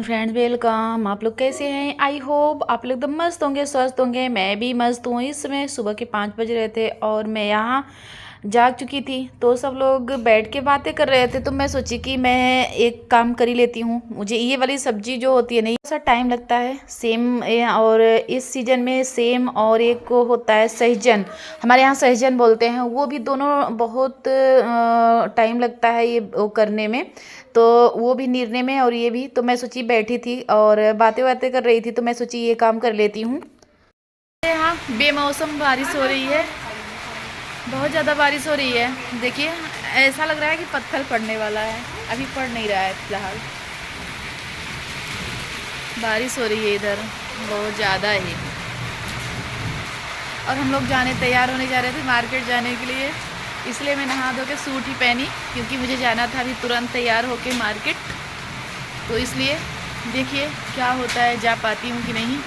Friends, welcome. आप लोग कैसे हैं? आई होप आप लोग एकदम मस्त होंगे, स्वस्थ होंगे। मैं भी मस्त हूँ। इस समय सुबह के 5 बज रहे थे और मैं यहाँ जाग चुकी थी। तो सब लोग बैठ के बातें कर रहे थे, तो मैं सोची कि मैं एक काम कर ही लेती हूँ। मुझे ये वाली सब्जी जो होती है नहीं, सा टाइम लगता है सेम। और इस सीजन में सेम और एक को होता है सहजन, हमारे यहाँ सहजन बोलते हैं। वो भी दोनों बहुत टाइम लगता है ये वो करने में, तो वो भी निर्ने में और ये भी। तो मैं सोची बैठी थी और बातें बातें कर रही थी, तो मैं सोची ये काम कर लेती हूँ। यहाँ बेमौसम बारिश हो रही है, बहुत ज़्यादा बारिश हो रही है। देखिए, ऐसा लग रहा है कि पत्थर पड़ने वाला है। अभी पड़ नहीं रहा है फिलहाल, बारिश हो रही है इधर बहुत ज़्यादा ही। और हम लोग तैयार होने जा रहे थे मार्केट जाने के लिए, इसलिए मैं नहा धो के सूट ही पहनी, क्योंकि मुझे जाना था अभी तुरंत तैयार होके मार्केट। तो इसलिए देखिए क्या होता है, जा पाती हूँ कि नहीं।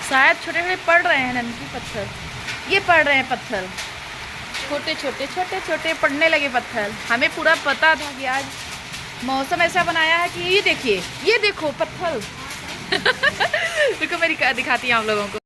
शायद छोटे छोटे पड़ रहे हैं ननकी पत्थर, ये पड़ रहे हैं पत्थर, छोटे छोटे छोटे छोटे पड़ने लगे पत्थर। हमें पूरा पता था कि आज मौसम ऐसा बनाया है कि ये देखिए, ये देखो पत्थर। देखो मेरी दिखाती हूँ आप लोगों को।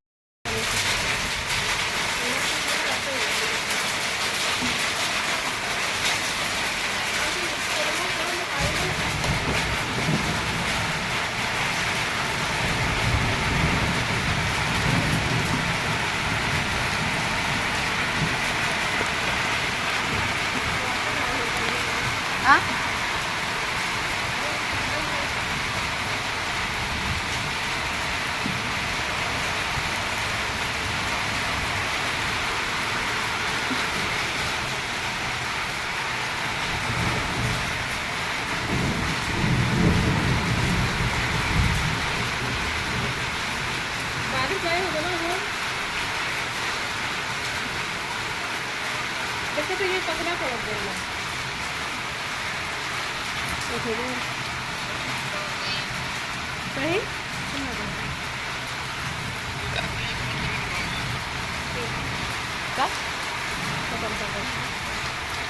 हाँ, कैसे तो ये पकड़ा पड़ गया। सही का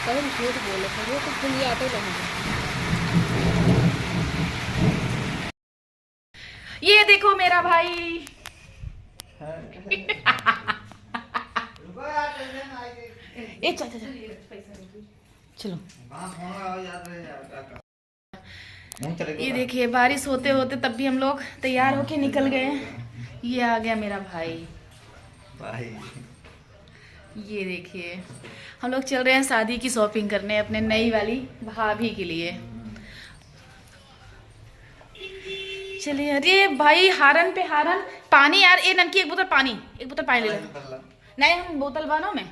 कभी झूठ बोले थे, वो तो फुल आटे लगे। ये देखो मेरा भाई। ए चल चल चलो। ये देखिए, बारिश होते होते तब भी हम लोग तैयार होके निकल गए। ये आ गया मेरा भाई। ये देखिए, हम लोग चल रहे हैं शादी की शॉपिंग करने अपने नई वाली भाभी के लिए। चलिए। अरे भाई, हारन पे हारन। पानी यार, ए ननकी एक बोतल पानी ले ले। नहीं, हम बोतल बानो में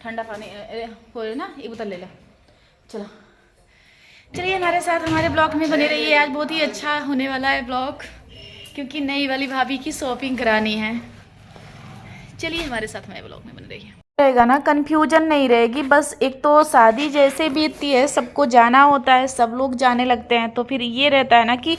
ठंडा पानी हो ना, एक बोतल ले ले। चलो चलिए, हमारे साथ हमारे ब्लॉग में बने रहिए। आज बहुत ही अच्छा होने वाला है ब्लॉग, क्योंकि नई वाली भाभी की शॉपिंग करानी है। चलिए हमारे साथ हमारे ब्लॉग में बने रहिए। रहेगा ना, कंफ्यूजन नहीं रहेगी। बस एक तो शादी जैसे बीतती है, सबको जाना होता है, सब लोग जाने लगते हैं, तो फिर ये रहता है ना कि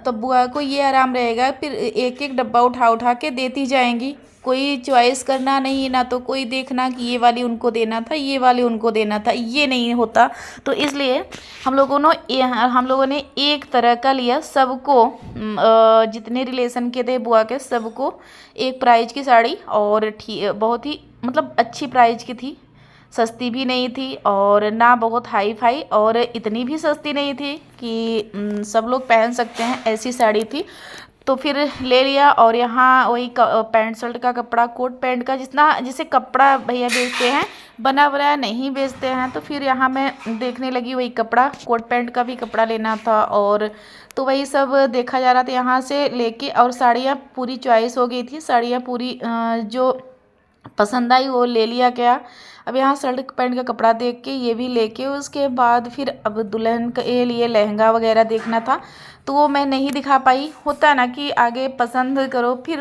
तब बुआ को ये आराम रहेगा, फिर एक एक डब्बा उठा उठा के देती जाएंगी। कोई चॉइस करना नहीं, ना तो कोई देखना कि ये वाली उनको देना था, ये वाली उनको देना था, ये नहीं होता। तो इसलिए हम लोगों ने एक तरह का लिया सबको। जितने रिलेशन के थे बुआ के, सबको एक प्राइस की साड़ी। और बहुत ही मतलब अच्छी प्राइस की थी, सस्ती भी नहीं थी और ना बहुत हाई फाई, और इतनी भी सस्ती नहीं थी कि सब लोग पहन सकते हैं, ऐसी साड़ी थी। तो फिर ले लिया। और यहाँ वही पैंट शर्ट का कपड़ा, कोट पैंट का, जिसे कपड़ा भैया बेचते हैं, बना बनाया नहीं बेचते हैं। तो फिर यहाँ मैं देखने लगी वही कपड़ा, कोट पैंट का भी कपड़ा लेना था। और तो वही सब देखा जा रहा था यहाँ से लेके। और साड़ियाँ पूरी चॉइस हो गई थी, साड़ियाँ पूरी जो पसंद आई वो ले लिया गया। अब यहाँ शर्ट पैंट का कपड़ा देख के ये भी लेके, उसके बाद फिर अब दुल्हन के लिए लहंगा वगैरह देखना था, तो वो मैं नहीं दिखा पाई। होता है ना कि आगे पसंद करो, फिर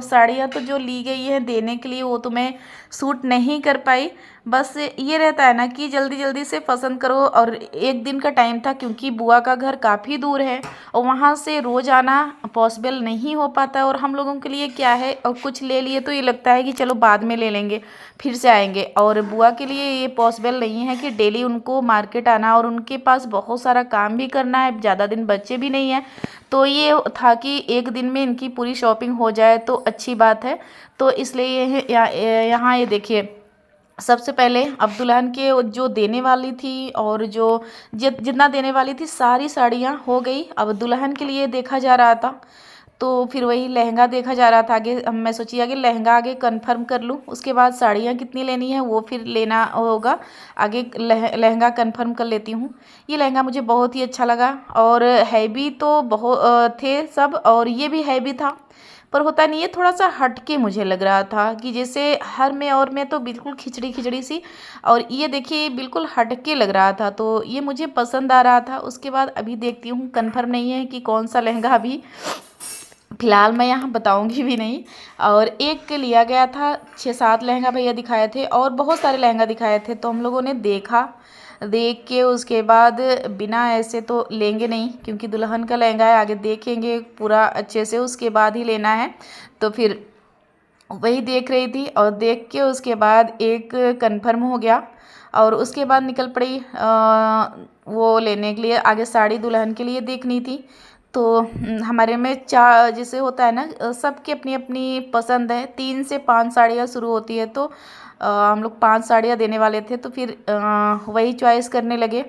साड़ियाँ तो जो ली गई है देने के लिए, वो तो मैं सूट नहीं कर पाई। बस ये रहता है ना कि जल्दी जल्दी से पसंद करो। और एक दिन का टाइम था, क्योंकि बुआ का घर काफ़ी दूर है और वहाँ से रोज़ आना पॉसिबल नहीं हो पाता। और हम लोगों के लिए क्या है, और कुछ ले लिए तो ये लगता है कि चलो बाद में ले लेंगे, फिर से आएंगे। और बुआ के लिए ये पॉसिबल नहीं है कि डेली उनको मार्केट आना, और उनके पास बहुत सारा काम भी करना है, ज़्यादा दिन बच्चे भी नहीं हैं। तो ये था कि एक दिन में इनकी पूरी शॉपिंग हो जाए तो अच्छी बात है। तो इसलिए यहाँ ये देखिए, सबसे पहले अब दुल्हन के जो देने वाली थी और जो जितना देने वाली थी सारी साड़ियाँ हो गई। अब दुल्हन के लिए देखा जा रहा था, तो फिर वही लहंगा देखा जा रहा था आगे। अब मैं सोची आगे लहंगा आगे कंफर्म कर लूँ, उसके बाद साड़ियाँ कितनी लेनी है वो फिर लेना होगा। आगे लहंगा कंफर्म कर लेती हूँ। ये लहंगा मुझे बहुत ही अच्छा लगा, और हैवी तो बहुत थे सब, और ये भी हैवी था, पर होता नहीं, ये थोड़ा सा हटके मुझे लग रहा था कि जैसे हर में और में तो बिल्कुल खिचड़ी खिचड़ी सी, और ये देखिए बिल्कुल हटके लग रहा था, तो ये मुझे पसंद आ रहा था। उसके बाद अभी देखती हूँ, कंफर्म नहीं है कि कौन सा लहंगा अभी फ़िलहाल मैं यहाँ बताऊँगी भी नहीं। और एक लिया गया था, 6-7 लहंगा भैया दिखाए थे और बहुत सारे लहंगा दिखाए थे, तो हम लोगों ने देखा, देख के उसके बाद बिना ऐसे तो लेंगे नहीं, क्योंकि दुल्हन का लहंगा है, आगे देखेंगे पूरा अच्छे से उसके बाद ही लेना है। तो फिर वही देख रही थी, और देख के उसके बाद एक कंफर्म हो गया, और उसके बाद निकल पड़ी वो लेने के लिए। आगे साड़ी दुल्हन के लिए देखनी थी, तो हमारे में जैसे होता है ना, सबकी अपनी अपनी पसंद है। 3 से 5 साड़ियाँ शुरू होती है, तो हम लोग 5 साड़ियाँ देने वाले थे, तो फिर वही चॉइस करने लगे।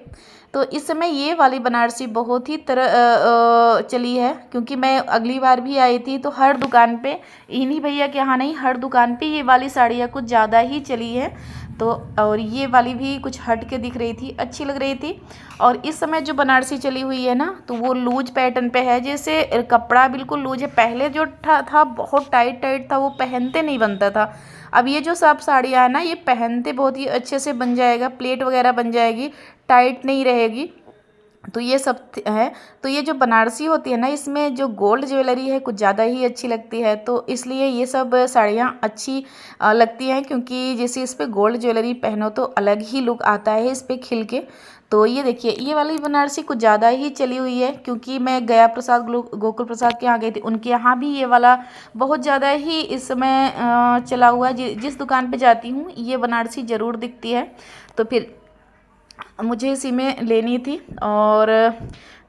तो इस समय ये वाली बनारसी बहुत ही चली है, क्योंकि मैं अगली बार भी आई थी तो हर दुकान पे, इन्हीं भैया के यहाँ नहीं, हर दुकान पे ये वाली साड़ियाँ कुछ ज़्यादा ही चली है। तो और ये वाली भी कुछ हट के दिख रही थी, अच्छी लग रही थी। और इस समय जो बनारसी चली हुई है ना, तो वो लूज पैटर्न पे है, जैसे कपड़ा बिल्कुल लूज है। पहले जो था बहुत टाइट टाइट था, वो पहनते नहीं बनता था। अब ये जो सब साड़ियाँ है ना, ये पहनते बहुत ही अच्छे से बन जाएगा, प्लेट वगैरह बन जाएगी, टाइट नहीं रहेगी। तो ये सब है। तो ये जो बनारसी होती है ना, इसमें जो गोल्ड ज्वेलरी है कुछ ज़्यादा ही अच्छी लगती है, तो इसलिए ये सब साड़ियाँ अच्छी लगती हैं, क्योंकि जैसे इस पर गोल्ड ज्वेलरी पहनो तो अलग ही लुक आता है इस पर खिल के। तो ये देखिए, ये वाली बनारसी कुछ ज़्यादा ही चली हुई है, क्योंकि मैं गया प्रसाद गोकुल प्रसाद के यहाँ गई थी, उनके यहाँ भी ये वाला बहुत ज़्यादा ही इस समय चला हुआ है। जिस दुकान पे जाती हूँ ये बनारसी ज़रूर दिखती है, तो फिर मुझे इसी में लेनी थी। और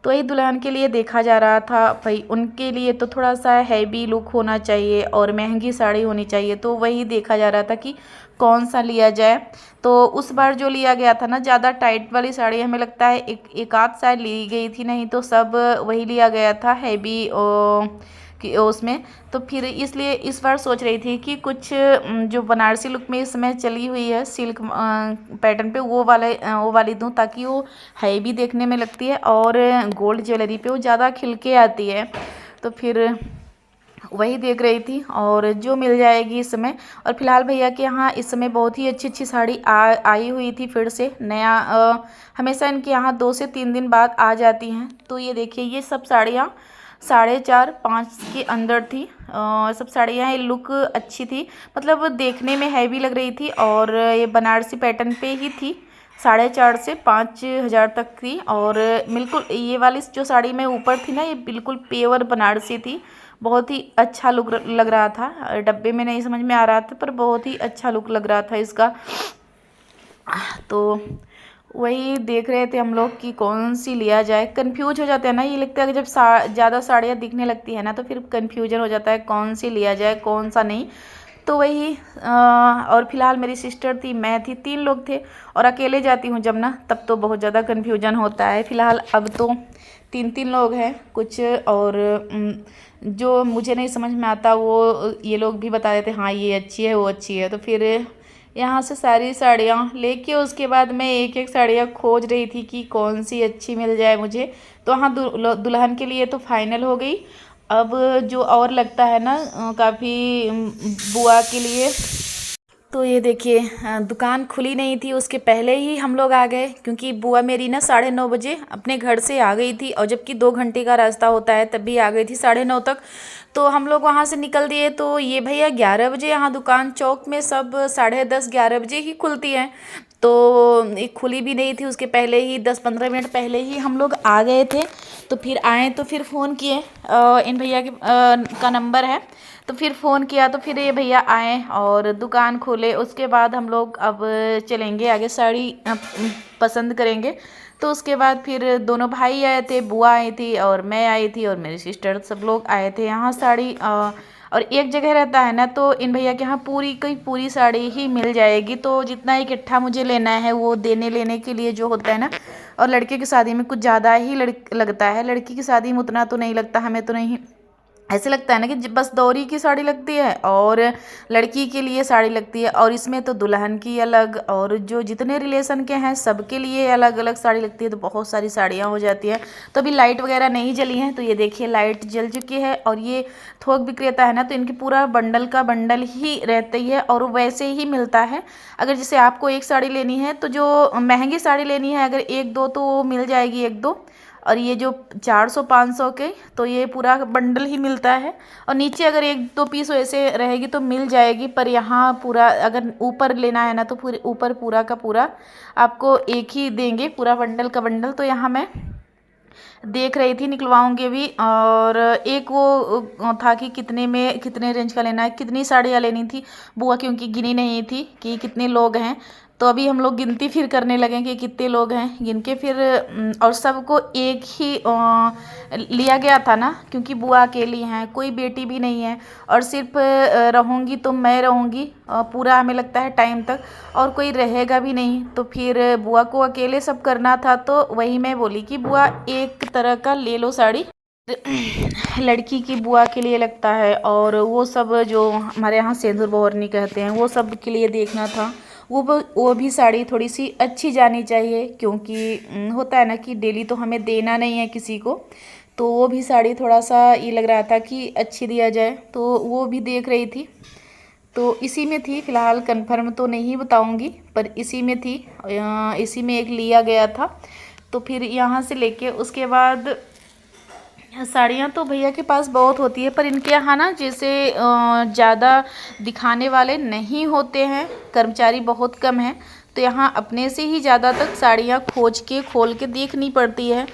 तो वही दुल्हन के लिए देखा जा रहा था, भाई उनके लिए तो थोड़ा सा हैवी लुक होना चाहिए और महंगी साड़ी होनी चाहिए, तो वही देखा जा रहा था कि कौन सा लिया जाए। तो उस बार जो लिया गया था ना, ज़्यादा टाइट वाली साड़ी, हमें लगता है एक आध साइड ली गई थी, नहीं तो सब वही लिया गया था हैवी कि उसमें। तो फिर इसलिए इस बार सोच रही थी कि कुछ जो बनारसी लुक में इसमें चली हुई है सिल्क पैटर्न पे, वो वाली दूँ, ताकि वो हैवी देखने में लगती है और गोल्ड ज्वेलरी पे वो ज़्यादा खिल के आती है। तो फिर वही देख रही थी, और जो मिल जाएगी इस समय। और फिलहाल भैया के यहाँ इस समय बहुत ही अच्छी अच्छी साड़ी आई हुई थी, फिर से नया हमेशा इनके यहाँ 2 से 3 दिन बाद आ जाती हैं। तो ये देखिए, ये सब साड़ियाँ 4.5-5 के अंदर थी, सब साड़ियाँ। ये लुक अच्छी थी, मतलब देखने में हैवी लग रही थी, और ये बनारसी पैटर्न पे ही थी। 4,500 से 5,000 तक थी, और बिल्कुल ये वाली जो साड़ी में ऊपर थी ना, ये बिल्कुल प्योर बनारसी थी। बहुत ही अच्छा लुक लग रहा था, डब्बे में नहीं समझ में आ रहा था, पर बहुत ही अच्छा लुक लग रहा था इसका। तो वही देख रहे थे हम लोग कि कौन सी लिया जाए। कंफ्यूज हो जाते हैं ना, ये लगता है कि जब ज़्यादा साड़ियाँ दिखने लगती है ना, तो फिर कंफ्यूजन हो जाता है कौन सी लिया जाए कौन सा नहीं। तो वही और फिलहाल मेरी सिस्टर थी, मैं थी, 3 लोग थे। और अकेले जाती हूँ जब ना, तब तो बहुत ज़्यादा कन्फ्यूजन होता है। फ़िलहाल अब तो 3-3 लोग हैं कुछ, और जो मुझे नहीं समझ में आता वो ये लोग भी बता देते हाँ ये अच्छी है वो अच्छी है। तो फिर यहाँ से सारी साड़ियाँ लेके उसके बाद मैं एक एक साड़ियाँ खोज रही थी कि कौन सी अच्छी मिल जाए मुझे। तो हाँ, दुल्हन के लिए तो फाइनल हो गई। अब जो और लगता है ना काफ़ी बुआ के लिए, तो ये देखिए दुकान खुली नहीं थी, उसके पहले ही हम लोग आ गए, क्योंकि बुआ मेरी ना 9:30 बजे अपने घर से आ गई थी, और जबकि 2 घंटे का रास्ता होता है तब भी आ गई थी 9:30 तक। तो हम लोग वहाँ से निकल दिए, तो ये भैया 11 बजे यहाँ दुकान चौक में सब 10:30-11 बजे ही खुलती है। तो एक खुली भी नहीं थी, उसके पहले ही 10-15 मिनट पहले ही हम लोग आ गए थे। तो फिर आए तो फिर फ़ोन किए, इन भैया के का नंबर है, तो फिर फ़ोन किया तो फिर ये भैया आए और दुकान खोले। उसके बाद हम लोग अब चलेंगे आगे, साड़ी पसंद करेंगे। तो उसके बाद फिर दोनों भाई आए थे, बुआ आई थी और मैं आई थी और मेरी सिस्टर, सब लोग आए थे यहाँ साड़ी। और एक जगह रहता है ना, तो इन भैया के यहाँ पूरी की पूरी साड़ी ही मिल जाएगी। तो जितना इकट्ठा मुझे लेना है वो देने लेने के लिए जो होता है ना, और लड़के की शादी में कुछ ज़्यादा ही लगता है, लड़की की शादी में उतना तो नहीं लगता, हमें तो नहीं ऐसे लगता है ना कि बस दौरी की साड़ी लगती है और लड़की के लिए साड़ी लगती है, और इसमें तो दुल्हन की अलग और जो जितने रिलेशन के हैं सबके लिए अलग अलग साड़ी लगती है। तो बहुत सारी साड़ियाँ हो जाती हैं। तो अभी लाइट वगैरह नहीं जली हैं, तो ये देखिए लाइट जल चुकी है। और ये थोक बिक्रेता है ना, तो इनकी पूरा बंडल का बंडल ही रहती है और वैसे ही मिलता है। अगर जैसे आपको एक साड़ी लेनी है तो जो महंगी साड़ी लेनी है अगर एक दो तो वो मिल जाएगी एक दो, और ये जो 400-500 के तो ये पूरा बंडल ही मिलता है। और नीचे अगर एक दो पीस वैसे रहेगी तो मिल जाएगी, पर यहाँ पूरा अगर ऊपर लेना है ना तो पूरे ऊपर पूरा का पूरा आपको एक ही देंगे, पूरा बंडल का बंडल। तो यहाँ मैं देख रही थी, निकलवाऊंगी भी। और एक वो था कि कितने में कितने रेंज का लेना है, कितनी साड़ियाँ लेनी थी बुआ, क्योंकि गिनी नहीं थी कि कितने लोग हैं। तो अभी हम लोग गिनती फिर करने लगे कि कितने लोग हैं, गिन के फिर और सबको एक ही लिया गया था ना, क्योंकि बुआ अकेली हैं, कोई बेटी भी नहीं है। और सिर्फ रहूँगी तो मैं रहूँगी पूरा हमें लगता है टाइम तक, और कोई रहेगा भी नहीं। तो फिर बुआ को अकेले सब करना था, तो वही मैं बोली कि बुआ एक तरह का ले लो साड़ी, लड़की की बुआ के लिए लगता है। और वो सब जो हमारे यहाँ सिंदूर बौरनी कहते हैं वो सब के लिए देखना था। वो भी साड़ी थोड़ी सी अच्छी जानी चाहिए, क्योंकि होता है ना कि डेली तो हमें देना नहीं है किसी को। तो वो भी साड़ी थोड़ा सा ये लग रहा था कि अच्छी दिया जाए, तो वो भी देख रही थी। तो इसी में थी, फ़िलहाल कंफर्म तो नहीं बताऊंगी, पर इसी में थी। इसी में एक लिया गया था। तो फिर यहाँ से लेके उसके बाद साड़ियाँ तो भैया के पास बहुत होती है, पर इनके यहाँ ना जैसे ज़्यादा दिखाने वाले नहीं होते हैं, कर्मचारी बहुत कम हैं। तो यहाँ अपने से ही ज़्यादा तक साड़ियाँ खोज के खोल के देखनी पड़ती है।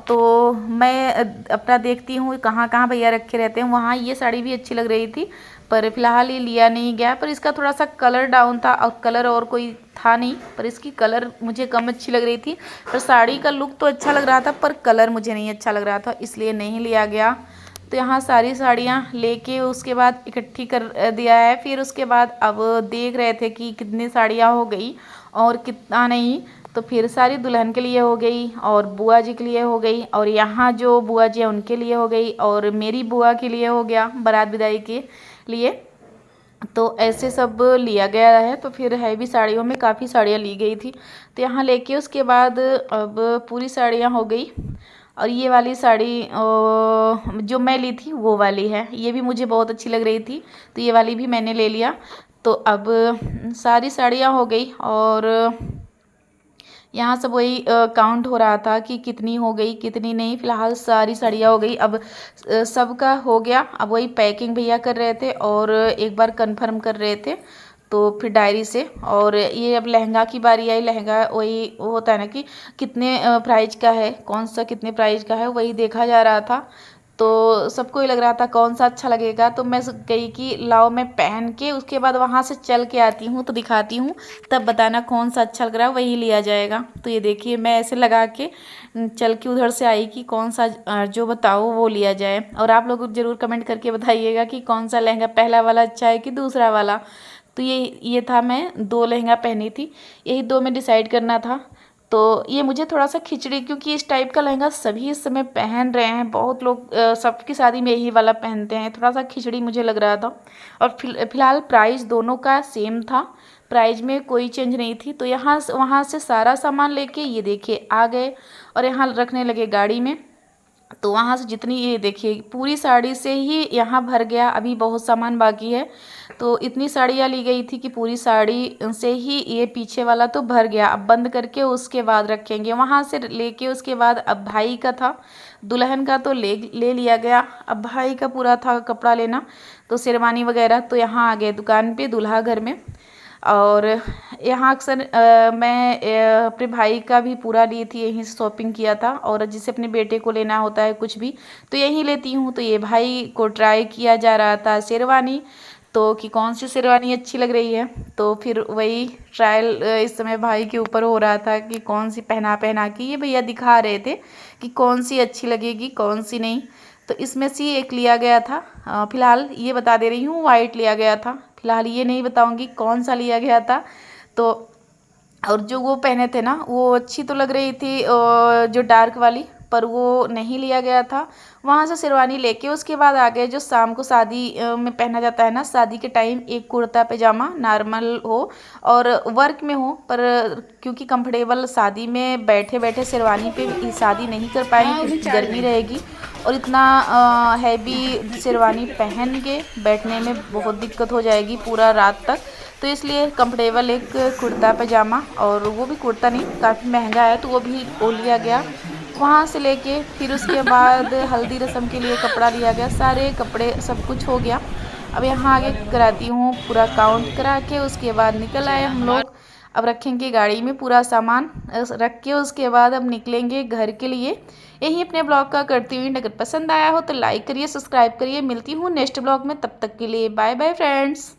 तो मैं अपना देखती हूँ कहाँ कहाँ भैया रखे रहते हैं, वहाँ ये साड़ी भी अच्छी लग रही थी, पर फिलहाल ये लिया नहीं गया। पर इसका थोड़ा सा कलर डाउन था और कलर और कोई था नहीं, पर इसकी कलर मुझे कम अच्छी लग रही थी। पर साड़ी का लुक तो अच्छा लग रहा था, पर कलर मुझे नहीं अच्छा लग रहा था, इसलिए नहीं लिया गया। तो यहाँ सारी साड़ियाँ लेके उसके बाद इकट्ठी कर दिया है। फिर उसके बाद अब देख रहे थे कि कितनी साड़ियाँ हो गई और कितना नहीं। तो फिर सारी दुल्हन के लिए हो गई और बुआ जी के लिए हो गई, और यहाँ जो बुआ जी हैं उनके लिए हो गई, और मेरी बुआ के लिए हो गया बारात विदाई के लिए। तो ऐसे सब लिया गया है। तो फिर हैवी साड़ियों में काफ़ी साड़ियाँ ली गई थी। तो यहाँ लेके उसके बाद अब पूरी साड़ियाँ हो गई। और ये वाली साड़ी जो मैं ली थी वो वाली है, ये भी मुझे बहुत अच्छी लग रही थी, तो ये वाली भी मैंने ले लिया। तो अब सारी साड़ियाँ हो गई, और यहाँ सब वही काउंट हो रहा था कि कितनी हो गई कितनी नहीं। फ़िलहाल सारी साड़ियाँ हो गई, अब सबका हो गया। अब वही पैकिंग भैया कर रहे थे और एक बार कंफर्म कर रहे थे, तो फिर डायरी से। और ये अब लहंगा की बारी आई। लहंगा वही वो होता है ना कि कितने प्राइस का है, कौन सा कितने प्राइस का है, वही देखा जा रहा था। तो सबको ही लग रहा था कौन सा अच्छा लगेगा। तो मैं कही कि लाओ मैं पहन के उसके बाद वहाँ से चल के आती हूँ तो दिखाती हूँ, तब बताना कौन सा अच्छा लग रहा है, वही लिया जाएगा। तो ये देखिए मैं ऐसे लगा के चल के उधर से आई कि कौन सा जो बताओ वो लिया जाए। और आप लोग ज़रूर कमेंट करके बताइएगा कि कौन सा लहंगा पहला वाला अच्छा है कि दूसरा वाला। तो ये था, मैं 2 लहंगा पहनी थी, यही 2 में डिसाइड करना था। तो ये मुझे थोड़ा सा खिचड़ी, क्योंकि इस टाइप का लहंगा सभी इस समय पहन रहे हैं, बहुत लोग सबकी शादी में यही वाला पहनते हैं, थोड़ा सा खिचड़ी मुझे लग रहा था। और फिलहाल प्राइस दोनों का सेम था, प्राइस में कोई चेंज नहीं थी। तो यहाँ वहाँ से सारा सामान लेके ये देखिए आ गए और यहाँ रखने लगे गाड़ी में। तो वहाँ से जितनी, ये देखिए पूरी साड़ी से ही यहाँ भर गया, अभी बहुत सामान बाकी है। तो इतनी साड़ियाँ ली गई थी कि पूरी साड़ी से ही ये पीछे वाला तो भर गया। अब बंद करके उसके बाद रखेंगे, वहाँ से लेके उसके बाद अब भाई का था, दुल्हन का तो ले लिया गया, अब भाई का पूरा था कपड़ा लेना, तो शेरवानी वगैरह। तो यहाँ आ गए दुकान पे दूल्हा घर में। और यहाँ अक्सर मैं अपने भाई का भी पूरा ली थी, यहीं से शॉपिंग किया था। और जिसे अपने बेटे को लेना होता है कुछ भी तो यहीं लेती हूँ। तो ये भाई को ट्राई किया जा रहा था शेरवानी, तो कि कौन सी शेरवानी अच्छी लग रही है। तो फिर वही ट्रायल इस समय भाई के ऊपर हो रहा था कि कौन सी पहना पहना के ये भैया दिखा रहे थे कि कौन सी अच्छी लगेगी कौन सी नहीं। तो इसमें से एक लिया गया था, फ़िलहाल ये बता दे रही हूँ वाइट लिया गया था। फ़िलहाल ये नहीं बताऊँगी कौन सा लिया गया था। तो और जो वो पहने थे ना वो अच्छी तो लग रही थी जो डार्क वाली, पर वो नहीं लिया गया था। वहाँ से शेरवानी लेके उसके बाद आ गए जो शाम को शादी में पहना जाता है ना, शादी के टाइम एक कुर्ता पैजामा नॉर्मल हो और वर्क में हो, पर क्योंकि कंफर्टेबल शादी में बैठे बैठे शेरवानी पे शादी नहीं कर पाएंगे क्योंकि गर्मी रहेगी और इतना हैवी शेरवानी पहन के बैठने में बहुत दिक्कत हो जाएगी पूरा रात तक। तो इसलिए कंफर्टेबल एक कुर्ता पैजामा, और वो भी कुर्ता नहीं काफ़ी महंगा है तो वो भी वो लिया गया। वहाँ से लेके फिर उसके बाद हल्दी रस्म के लिए कपड़ा लिया गया, सारे कपड़े सब कुछ हो गया। अब यहाँ आगे कराती हूँ पूरा काउंट करा के, उसके बाद निकल आए हम लोग। अब रखेंगे गाड़ी में पूरा सामान रख के, उसके बाद अब निकलेंगे घर के लिए। यही अपने ब्लॉग का करती हुई, अगर पसंद आया हो तो लाइक करिए सब्सक्राइब करिए। मिलती हूँ नेक्स्ट ब्लॉग में, तब तक के लिए बाय बाय फ्रेंड्स।